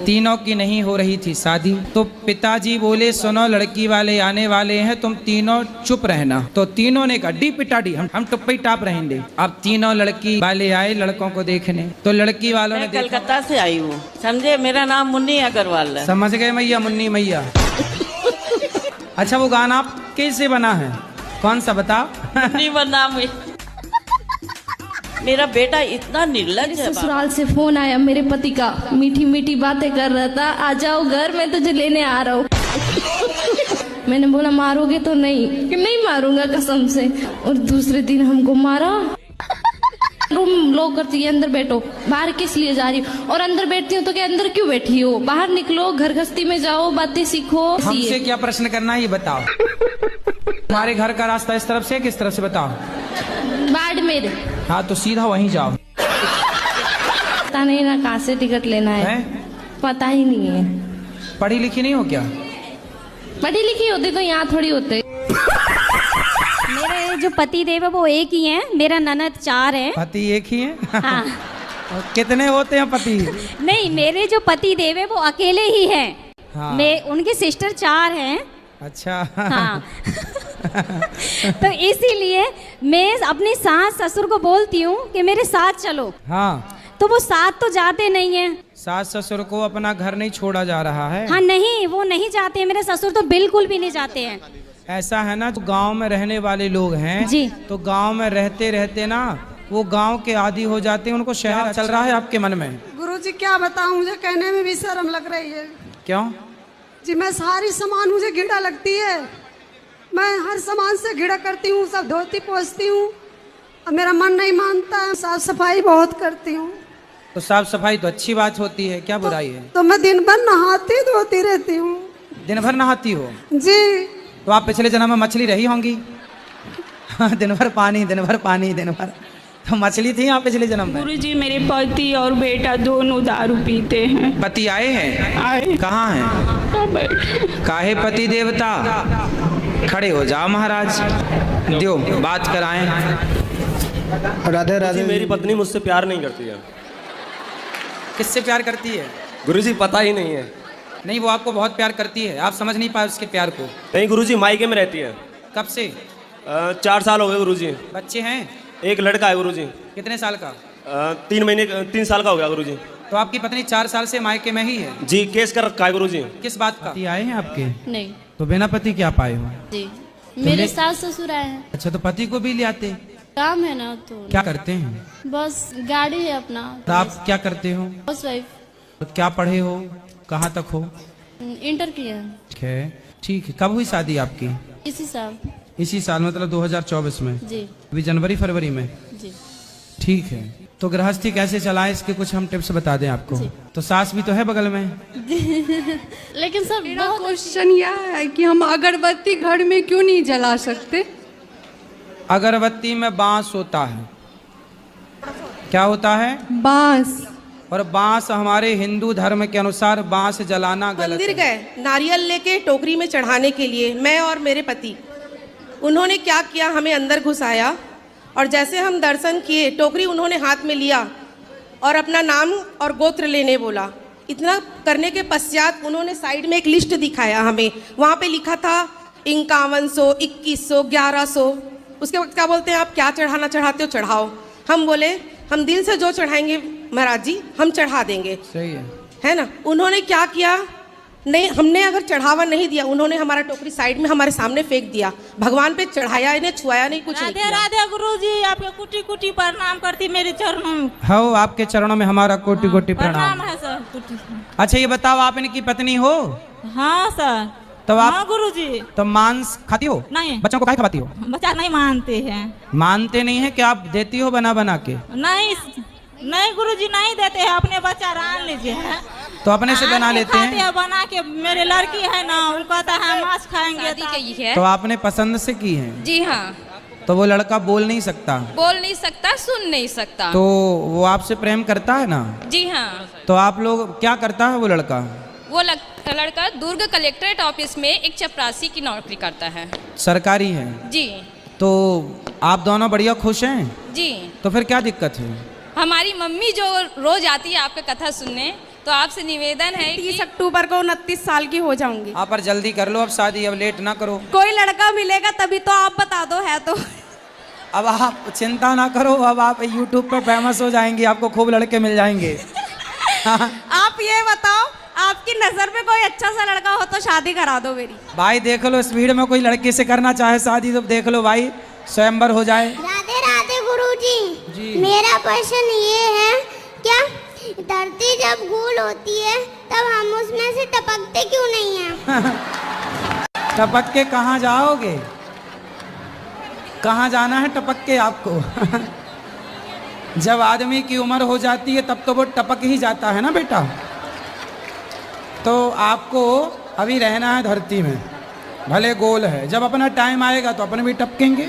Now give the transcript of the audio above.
तीनों की नहीं हो रही थी शादी, तो पिताजी बोले सुनो लड़की वाले आने वाले हैं, तुम तीनों चुप रहना। तो तीनों ने कहा डी पिटाडी हम टुप्पे ही टाप रहेंगे। अब तीनों लड़की वाले आए लड़कों को देखने, तो लड़की वालों ने कलकत्ता से आई हूँ, समझे, मेरा नाम मुन्नी अग्रवाल है। समझ गए मैया, मुन्नी मैया। अच्छा वो गाना आप कैसे बना है, कौन सा बताओ? नहीं बना मेरा बेटा इतना निर्लज है। ससुराल से फोन आया मेरे पति का, मीठी मीठी बातें कर रहा था, आ जाओ घर में तुझे लेने आ रहा हूँ। मैंने बोला मारोगे तो नहीं, कि नहीं मारूंगा कसम से। और दूसरे दिन हमको मारा। रूम लॉक करती है, अंदर बैठो, बाहर किस लिए जा रही हो? और अंदर बैठती हूँ तो क्या अंदर क्यों बैठी हो, बाहर निकलो, घर गृहस्थी में जाओ, बातें सीखो। हमसे क्या प्रश्न करना है ये बताओ। तुम्हारे घर का रास्ता इस तरफ से किस तरफ से बताओ? बाड़मेर। हाँ तो सीधा वहीं जाओ। पता नहीं ना कहाँ से टिकट लेना है? पता ही नहीं है। पढ़ी लिखी नहीं हो क्या? पढ़ी लिखी होती तो यहाँ थोड़ी होते। मेरे जो पति देव है वो एक ही हैं, मेरा ननद 4 हैं। पति एक ही है? हाँ। कितने होते हैं पति? नहीं, मेरे जो पति देव है वो अकेले ही हैं। हाँ। मैं उनके सिस्टर 4 हैं। अच्छा। हाँ। तो इसीलिए मैं अपनी सास ससुर को बोलती हूँ कि मेरे साथ चलो। हाँ। तो वो साथ तो जाते नहीं हैं। सास ससुर को अपना घर नहीं छोड़ा जा रहा है? हाँ नहीं, वो नहीं जाते हैं, मेरे ससुर तो बिल्कुल भी नहीं जाते हैं। ऐसा है ना, तो गांव में रहने वाले लोग हैं जी, तो गांव में रहते रहते ना वो गांव के आदी हो जाते हैं, उनको शहर चल रहा है आपके मन में? गुरुजी क्या बताऊं, मुझे कहने में भी शर्म लग रही है। क्यों जी? मैं सारी सामान मुझे घिड़ा लगती है, मैं हर सामान से घिड़ा करती हूँ, सब धोती पोंछती हूँ, अब मेरा मन नहीं मानता है। साफ सफाई बहुत करती हूँ। तो साफ सफाई तो अच्छी बात होती है, क्या बुराई है? तो मैं दिन भर नहाती धोती रहती हूँ। दिन भर नहाती हो? जी। तो आप पिछले जन्म में मछली रही होंगी। दिन भर पानी, दिन भर पानी, दिन भर, तो मछली थी आप पिछले जन्म में? गुरुजी मेरे पति और बेटा दोनों दारू पीते हैं। पति आए हैं? आए। कहाँ हैं? काहे पति देवता? खड़े हो जाओ महाराज, दियो बात कराएं। राधे राधे। मेरी पत्नी मुझसे प्यार नहीं करती है। किससे प्यार करती है? गुरुजी पता ही नहीं है। नहीं, वो आपको बहुत प्यार करती है, आप समझ नहीं पाए उसके प्यार को। नहीं गुरुजी, मायके में रहती है। कब से? 4 साल हो गए गुरुजी। बच्चे हैं? एक लड़का है गुरुजी। कितने साल का? 3 साल का हो गया गुरुजी। तो आपकी पत्नी 4 साल से मायके में ही है? जी, केस कर रखा है गुरुजी। किस बात का? आए हैं आपके? नहीं। तो बिना पति क्या पाए हो? जी, मेरे सास ससुर आए हैं। अच्छा, तो पति को भी ले आते? काम है ना, तो क्या करते हैं? बस गाड़ी है अपना। तो आप क्या करते हो? House wife. तो क्या पढ़े हो, कहाँ तक हो? इंटर किया है। ठीक है। कब हुई शादी आपकी? इसी साल। इसी साल, मतलब 2024 में? जी। अभी जनवरी फरवरी में? जी। ठीक है। तो गृहस्थी कैसे चलाएं इसके कुछ हम टिप्स बता दें आपको। तो सास भी तो है बगल में। लेकिन सर मेरा क्वेश्चन यह है कि हम अगरबत्ती घर में क्यों नहीं जला सकते? अगरबत्ती में बांस होता है। क्या होता है? बांस। और बांस हमारे हिंदू धर्म के अनुसार बांस जलाना गलत है। मंदिर गए नारियल लेके टोकरी में चढ़ाने के लिए, मैं और मेरे पति। उन्होंने क्या किया, हमें अंदर घुसाया और जैसे हम दर्शन किए, टोकरी उन्होंने हाथ में लिया और अपना नाम और गोत्र लेने बोला। इतना करने के पश्चात उन्होंने साइड में एक लिस्ट दिखाया हमें, वहाँ पे लिखा था 5100, 2100, 1100। उसके वक्त क्या बोलते हैं, आप क्या चढ़ाना चाहते हो चढ़ाओ। हम बोले हम दिल से जो चढ़ाएंगे महाराज जी हम चढ़ा देंगे। सही है ना। उन्होंने क्या किया, नहीं, हमने अगर चढ़ावा नहीं दिया, उन्होंने हमारा टोकरी साइड में हमारे सामने फेंक दिया। भगवान पे चढ़ाया इन्हें, छुआया नहीं, कुछ नहीं किया। राधे गुरुजी, आपके कुटी कुटी प्रणाम करती मेरे चरणों में। हो, आपके चरणों में हमारा कोटि कोटि प्रणाम है सर। अच्छा ये बताओ, आप इनकी पत्नी हो? हाँ सर। तो आप? हाँ गुरुजी। तो मांस खाती हो? नहीं। बच्चों को काहे खवाती हो? बच्चा नहीं मानते हैं। मानते नहीं है? क्या आप देती हो बना बना के? नहीं गुरुजी, नहीं देते हैं, अपने बच्चा रान लीजिए है। तो अपने से बना लेते हैं? बना के, मेरे लड़की है ना, वो कहता है मांस खाएंगे। तो आपने पसंद से की है? जी हाँ। तो वो लड़का बोल नहीं सकता? बोल नहीं सकता, सुन नहीं सकता। तो वो आपसे प्रेम करता है ना? जी हाँ। तो आप लोग, क्या करता है वो लड़का? वो लड़का दुर्ग कलेक्ट्रेट ऑफिस में एक चपरासी की नौकरी करता है। सरकारी है? जी। तो आप दोनों बढ़िया खुश हैं? जी। तो फिर क्या दिक्कत है? हमारी मम्मी जो रोज आती है आपका कथा सुनने, तो आपसे निवेदन है 30 अक्टूबर को 29 साल की हो जाऊंगी। आप पर जल्दी कर लो अब शादी, अब लेट ना करो। कोई लड़का मिलेगा तभी तो आप बता दो, है तो। अब आप चिंता ना करो, अब आप यूट्यूब पे फेमस हो जाएंगे, आपको खूब लड़के मिल जाएंगे। आप ये बताओ, आपकी नजर में कोई अच्छा सा लड़का हो तो शादी करा दो मेरी। भाई देख लो, इस भीड़ में कोई लड़की से करना चाहे शादी तो देख लो भाई, स्वयंवर हो जाए। राधे राधे गुरुजी जी। मेरा प्रश्न ये है, क्या धरती जब गोल होती है तब हम उसमें से टपकते क्यों नहीं हैं? टपक के कहाँ जाओगे? कहाँ जाना है टपक के आपको? जब आदमी की उम्र हो जाती है तब तो वो टपक ही जाता है ना बेटा। तो आपको अभी रहना है धरती में, भले गोल है, जब अपना टाइम आएगा तो अपन भी टपकेंगे।